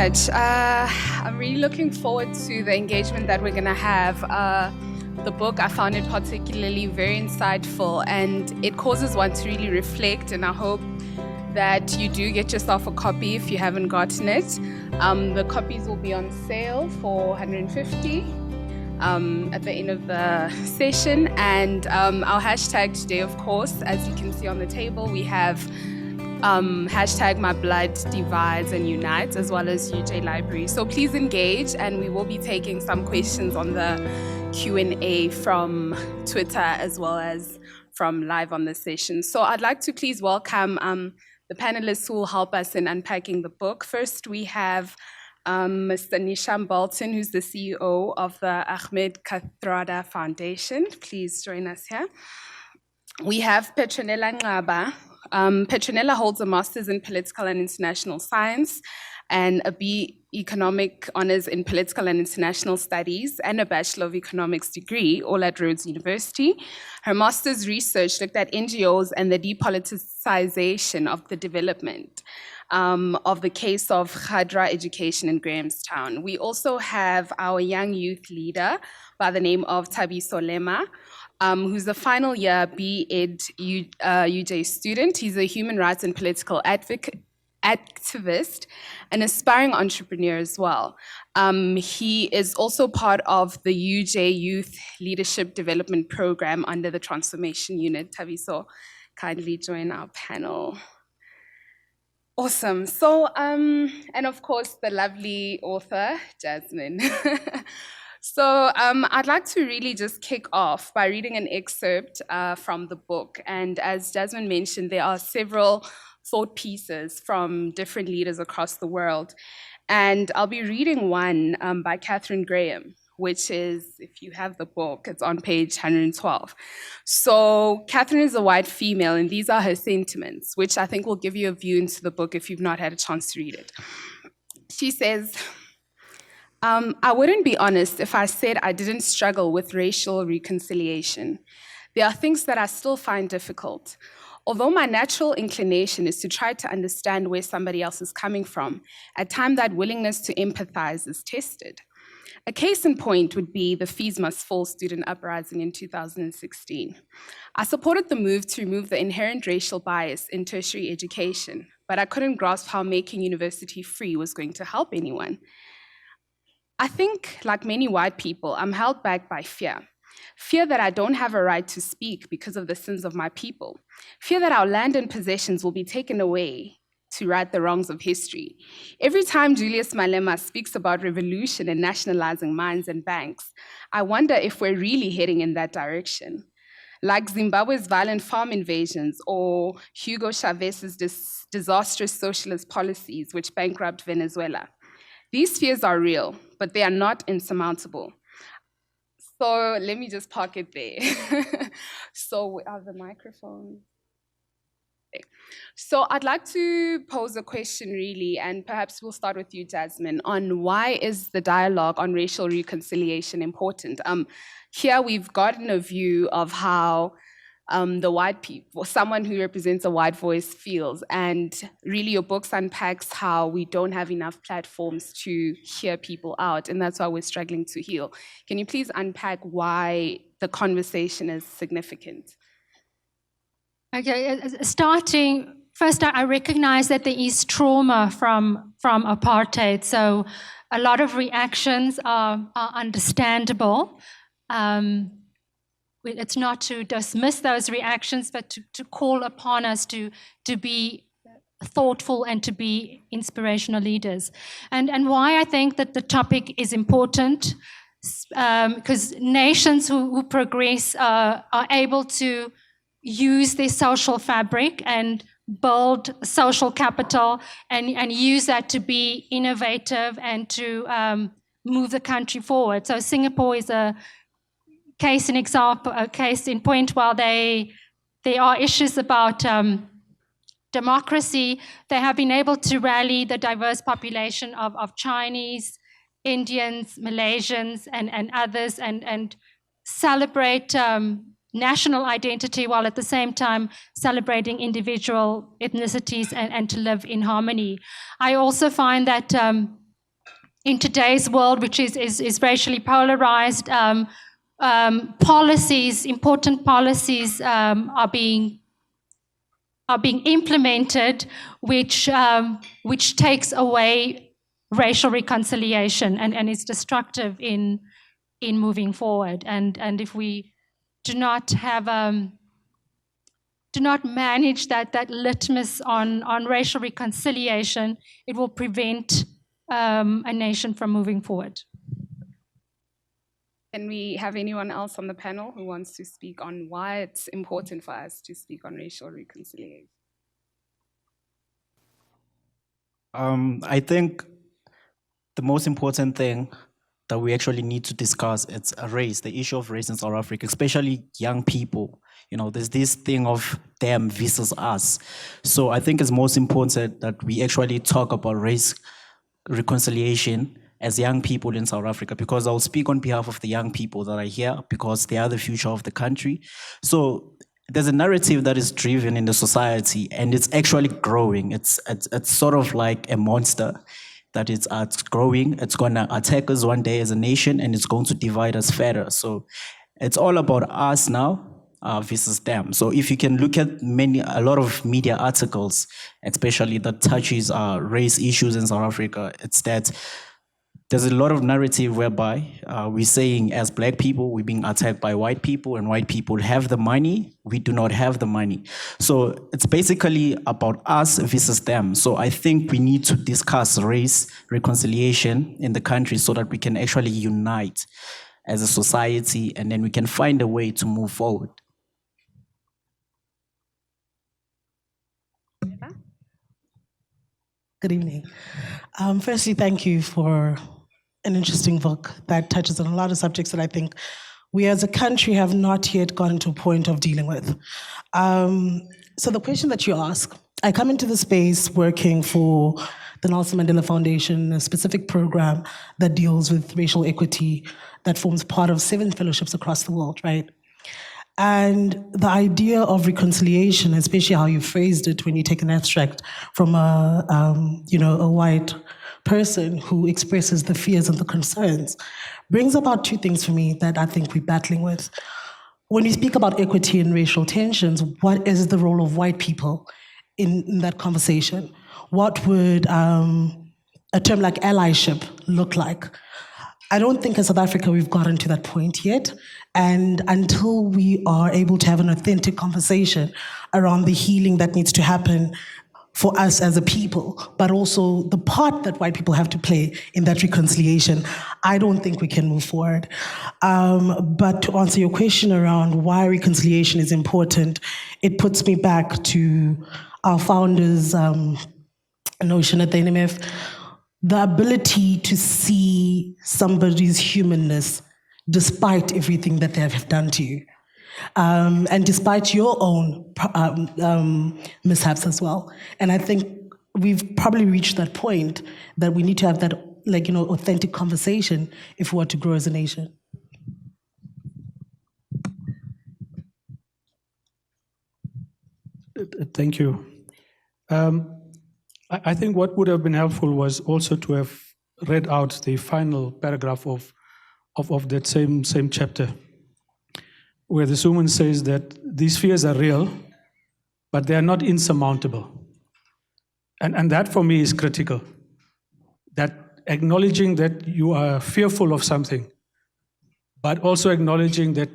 much. I'm really looking forward to the engagement that we're going to have. The book, I found it particularly very insightful, and it causes one to really reflect, and I hope that you do get yourself a copy if you haven't gotten it. The copies will be on sale for 150 at the end of the session, and our hashtag today, of course, as you can see on the table, we have hashtag My Blood Divides and Unites, as well as UJ Library. So please engage, and we will be taking some questions on the Q&A from Twitter as well as from live on the session. So I'd like to please welcome the panelists who will help us in unpacking the book. First, we have Mr. Neeshan Bolton, who's the CEO of the Ahmed Kathrada Foundation. Please join us here. We have Patronella Nquaba. Patronella holds a master's in political and international science and a B economic honors in political and international studies and a Bachelor of Economics degree, all at Rhodes University. Her master's research looked at NGOs and the depoliticization of the development of the case of Khadra education in Grahamstown. We also have our young youth leader by the name of Thabiso Lima, who's a final year B.Ed UJ student. He's a human rights and political activist, an aspiring entrepreneur as well. He is also part of the UJ Youth Leadership Development Program under the Transformation Unit. Thabiso, kindly join our panel. Awesome. So, and of course, the lovely author, Jesmane. So I'd like to really just kick off by reading an excerpt from the book. And as Jesmane mentioned, there are several thought pieces from different leaders across the world. And I'll be reading one by Katherine Graham, which is, if you have the book, it's on page 112. So Katherine is a white female, and these are her sentiments, which I think will give you a view into the book if you've not had a chance to read it. She says, I wouldn't be honest if I said I didn't struggle with racial reconciliation. There are things that I still find difficult. Although my natural inclination is to try to understand where somebody else is coming from, at times that willingness to empathize is tested. A case in point would be the Fees Must Fall student uprising in 2016. I supported the move to remove the inherent racial bias in tertiary education, but I couldn't grasp how making university free was going to help anyone. I think, like many white people, I'm held back by fear. Fear that I don't have a right to speak because of the sins of my people. Fear that our land and possessions will be taken away to right the wrongs of history. Every time Julius Malema speaks about revolution and nationalizing mines and banks, I wonder if we're really heading in that direction. Like Zimbabwe's violent farm invasions or Hugo Chavez's disastrous socialist policies which bankrupt Venezuela. These fears are real, but they are not insurmountable. So let me just park it there. So are the microphones? Okay. So I'd like to pose a question really, and perhaps we'll start with you, Jesmane, on why is the dialogue on racial reconciliation important? Here we've gotten a view of how the white people, someone who represents a white voice feels, and really your books unpacks how we don't have enough platforms to hear people out, and that's why we're struggling to heal. Can you please unpack why the conversation is significant? Okay, first I recognize that there is trauma from apartheid, so a lot of reactions are understandable. It's not to dismiss those reactions, but to call upon us to be thoughtful and to be inspirational leaders. And why I think that the topic is important, because nations who progress are able to use their social fabric and build social capital and use that to be innovative and to move the country forward. So Singapore is a case in point. While there are issues about democracy, they have been able to rally the diverse population of Chinese, Indians, Malaysians, and others, and celebrate national identity while at the same time celebrating individual ethnicities and to live in harmony. I also find that in today's world, which is racially polarized, policies, important policies are being implemented, which takes away racial reconciliation and is destructive in moving forward. And if we do not have do not manage that litmus on racial reconciliation, it will prevent a nation from moving forward. Can we have anyone else on the panel who wants to speak on why it's important for us to speak on racial reconciliation? I think the most important thing that we actually need to discuss is race, the issue of race in South Africa, especially young people. You know, there's this thing of them versus us. So I think it's most important that we actually talk about race reconciliation as young people in South Africa, because I'll speak on behalf of the young people that are here, because they are the future of the country. So there's a narrative that is driven in the society, and it's actually growing. It's sort of like a monster that it's growing. It's gonna attack us one day as a nation, and it's going to divide us further. So it's all about us now versus them. So if you can look at a lot of media articles, especially that touches race issues in South Africa, it's that there's a lot of narrative whereby we're saying as Black people, we're being attacked by white people, and white people have the money, we do not have the money. So it's basically about us versus them. So I think we need to discuss race reconciliation in the country so that we can actually unite as a society, and then we can find a way to move forward. Good evening. Firstly, thank you for an interesting book that touches on a lot of subjects that I think we as a country have not yet gotten to a point of dealing with. So the question that you ask, I come into the space working for the Nelson Mandela Foundation, a specific program that deals with racial equity that forms part of 7 fellowships across the world, right? And the idea of reconciliation, especially how you phrased it when you take an abstract from a white person who expresses the fears and the concerns, brings about 2 things for me that I think we're battling with. When you speak about equity and racial tensions, what is the role of white people in that conversation? What would a term like allyship look like? I don't think in South Africa we've gotten to that point yet. And until we are able to have an authentic conversation around the healing that needs to happen for us as a people, but also the part that white people have to play in that reconciliation, I don't think we can move forward. But to answer your question around why reconciliation is important, it puts me back to our founders' notion at the NMF, the ability to see somebody's humanness despite everything that they have done to you. And despite your own mishaps as well. And I think we've probably reached that point that we need to have that, authentic conversation if we want to grow as a nation. Thank you. I think what would have been helpful was also to have read out the final paragraph of that same chapter, where this woman says that these fears are real, but they are not insurmountable. And that for me is critical. That acknowledging that you are fearful of something, but also acknowledging that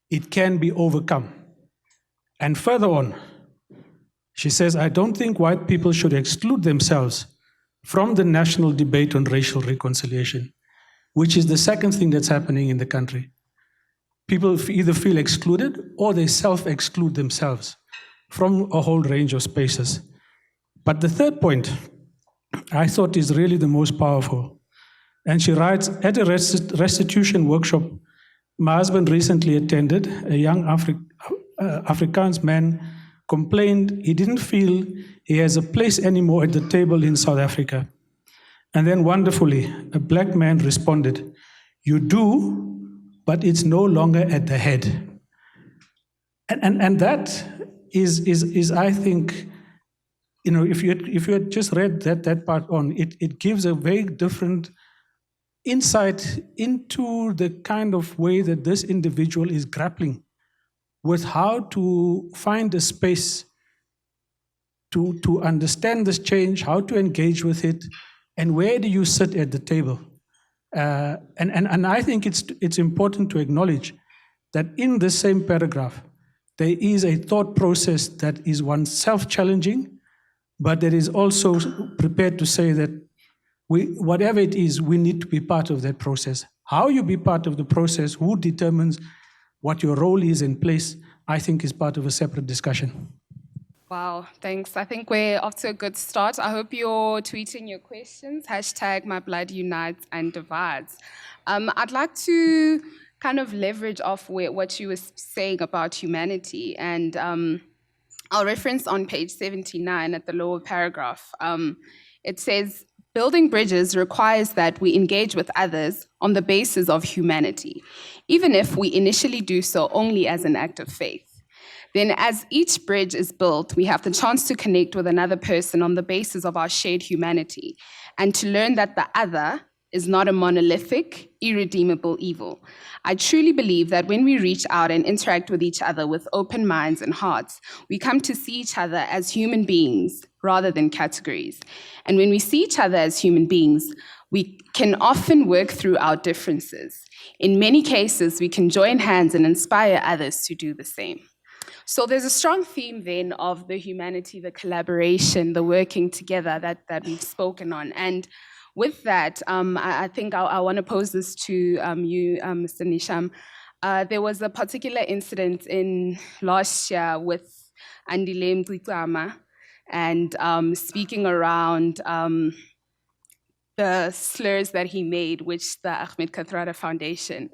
it can be overcome. And further on, she says, I don't think white people should exclude themselves from the national debate on racial reconciliation, which is the second thing that's happening in the country. People either feel excluded or they self-exclude themselves from a whole range of spaces. But the third point I thought is really the most powerful. And she writes, at a restitution workshop my husband recently attended, a young Afrikaans man complained he didn't feel he has a place anymore at the table in South Africa. And then wonderfully, a black man responded, you do, but it's no longer at the head. And that is I think, if you had just read that part on, it gives a very different insight into the kind of way that this individual is grappling with how to find a space to understand this change, how to engage with it, and where do you sit at the table. And I think it's important to acknowledge that in the same paragraph, there is a thought process that is one self-challenging, but that is also prepared to say that whatever it is, we need to be part of that process. How you be part of the process, who determines what your role is in place, I think is part of a separate discussion. Wow, thanks. I think we're off to a good start. I hope you're tweeting your questions, #MyBloodUnitesAndDivides. I'd like to kind of leverage off what you were saying about humanity, and I'll reference on page 79 at the lower paragraph. It says, building bridges requires that we engage with others on the basis of humanity, even if we initially do so only as an act of faith. Then as each bridge is built, we have the chance to connect with another person on the basis of our shared humanity and to learn that the other is not a monolithic, irredeemable evil. I truly believe that when we reach out and interact with each other with open minds and hearts, we come to see each other as human beings rather than categories. And when we see each other as human beings, we can often work through our differences. In many cases, we can join hands and inspire others to do the same. So there's a strong theme then of the humanity, the collaboration, the working together that we've spoken on. And with that, I think I want to pose this to you, Mr. Neeshan. There was a particular incident in last year with Andile Mqama and speaking around the slurs that he made, which the Ahmed Kathrada Foundation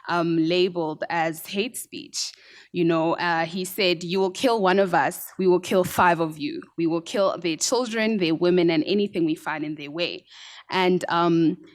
labeled as hate speech. He said, you will kill one of us, we will kill 5 of you. We will kill their children, their women, and anything we find in their way. And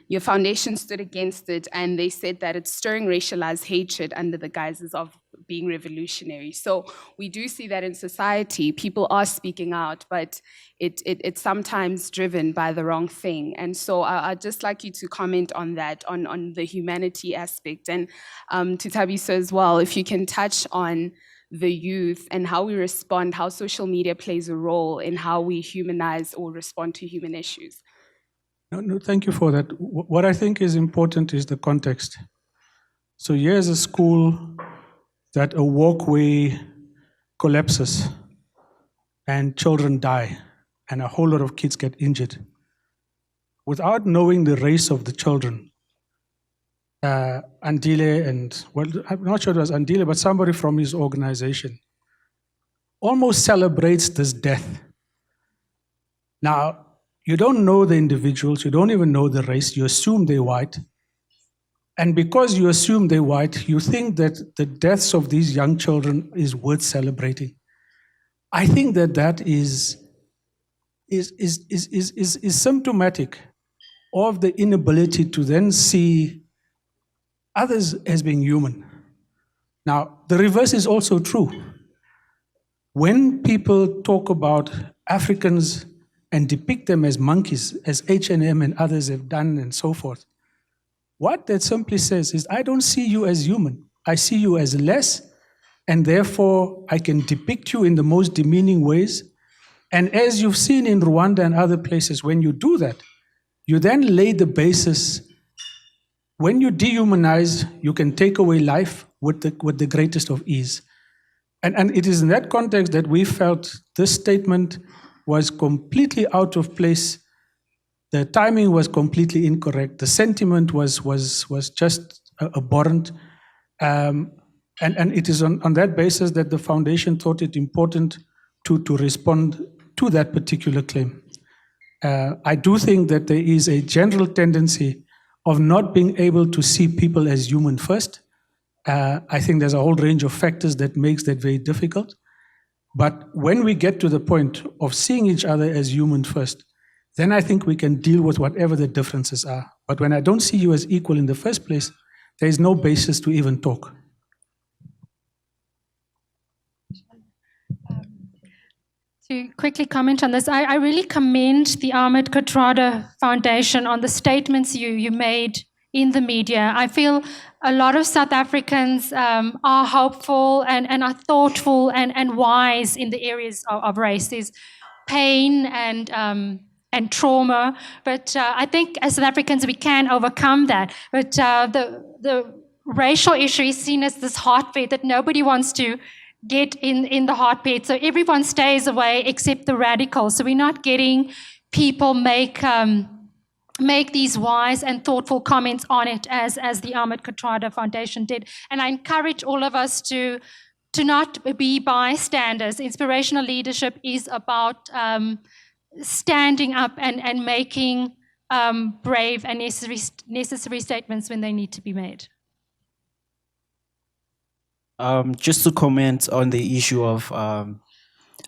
your foundation stood against it, and they said that it's stirring racialized hatred under the guises of being revolutionary. So we do see that in society, people are speaking out, but it's sometimes driven by the wrong thing. And so I'd just like you to comment on that, on the humanity aspect, and to Thabiso as well, if you can touch on the youth and how we respond, how social media plays a role in how we humanize or respond to human issues. No, thank you for that. What I think is important is the context. So here's a school that a walkway collapses and children die and a whole lot of kids get injured. Without knowing the race of the children, Andile and, well, I'm not sure it was Andile, but somebody from his organization almost celebrates this death. Now, you don't know the individuals, you don't even know the race, you assume they're white. And because you assume they're white, you think that the deaths of these young children is worth celebrating. I think that is symptomatic of the inability to then see others as being human. Now, the reverse is also true. When people talk about Africans and depict them as monkeys, as H&M and others have done and so forth, what that simply says is, I don't see you as human. I see you as less, and therefore I can depict you in the most demeaning ways. And as you've seen in Rwanda and other places, when you do that, you then lay the basis. When you dehumanize, you can take away life with the greatest of ease. And it is in that context that we felt this statement was completely out of place. The timing was completely incorrect. The sentiment was just abhorrent. And it is on that basis that the foundation thought it important to respond to that particular claim. I do think that there is a general tendency of not being able to see people as human first. I think there's a whole range of factors that makes that very difficult. But when we get to the point of seeing each other as human first, then I think we can deal with whatever the differences are. But when I don't see you as equal in the first place, there is no basis to even talk. to quickly comment on this. I really commend the Ahmed Kathrada Foundation on the statements you made in the media. I feel a lot of South Africans are hopeful and are thoughtful and wise in the areas of race. There's pain and trauma, but I think as South Africans we can overcome that. But the racial issue is seen as this hotbed that nobody wants to get in the hotbed. So everyone stays away except the radicals. So we're not getting people make these wise and thoughtful comments on it as the Ahmed Kathrada Foundation did. And I encourage all of us to not be bystanders. Inspirational leadership is about standing up and making brave and necessary statements when they need to be made. Just to comment on the issue of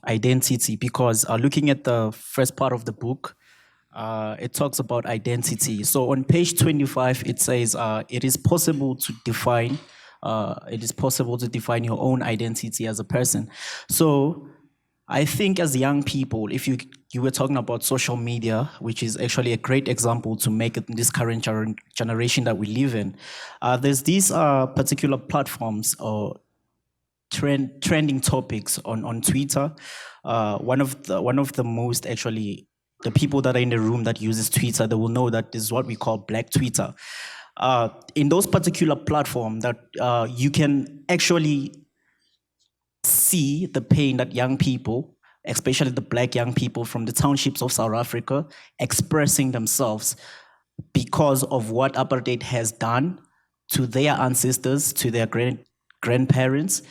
identity, because looking at the first part of the book, it talks about identity. So on page 25, it says it is possible to define your own identity as a person. So I think as young people, if you were talking about social media, which is actually a great example to make it in this current generation that we live in, there's these particular platforms or trending topics on Twitter. One of the most, actually, the people that are in the room that uses Twitter, they will know that this is what we call Black Twitter. In those particular platforms, that you can actually see the pain that young people, especially the Black young people from the townships of South Africa, expressing themselves because of what apartheid has done to their ancestors, to their grandparents.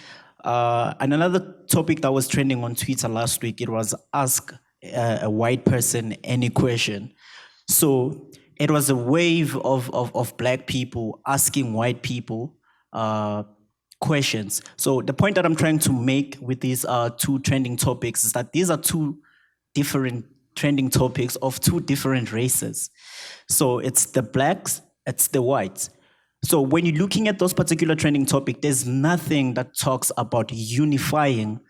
And another topic that was trending on Twitter last week, it was ask a white person any question. So it was a wave of Black people asking white people questions. So the point that I'm trying to make with these two trending topics is that these are two different trending topics of two different races. So it's the Blacks, it's the whites. So when you're looking at those particular trending topics, there's nothing that talks about unifying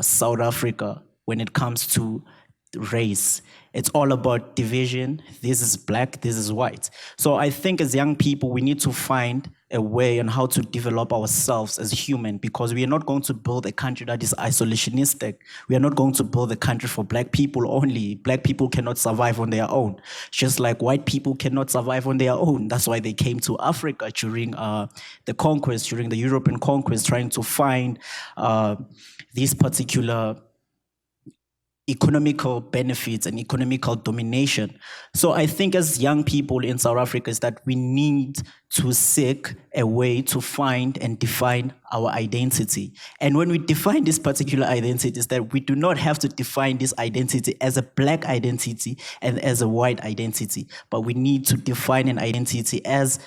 South Africa when it comes to race. It's all about division. This is Black, this is white. So I think as young people, we need to find a way on how to develop ourselves as human, because we are not going to build a country that is isolationistic. We are not going to build a country for Black people only. Black people cannot survive on their own, just like white people cannot survive on their own. That's why they came to Africa during the conquest, during the European conquest, trying to find these particular economical benefits and economical domination. So I think as young people in South Africa is that we need to seek a way to find and define our identity. And when we define this particular identity, is that we do not have to define this identity as a Black identity and as a white identity, but we need to define an identity as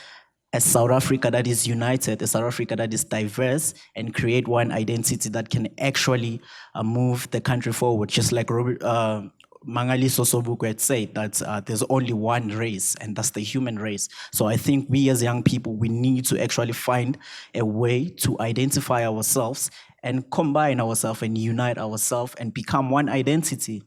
a South Africa that is united, a South Africa that is diverse, and create one identity that can actually move the country forward. Just like Mangali Sosobukwe had said, that there's only one race, and that's the human race. So I think we as young people, we need to actually find a way to identify ourselves and combine ourselves and unite ourselves and become one identity.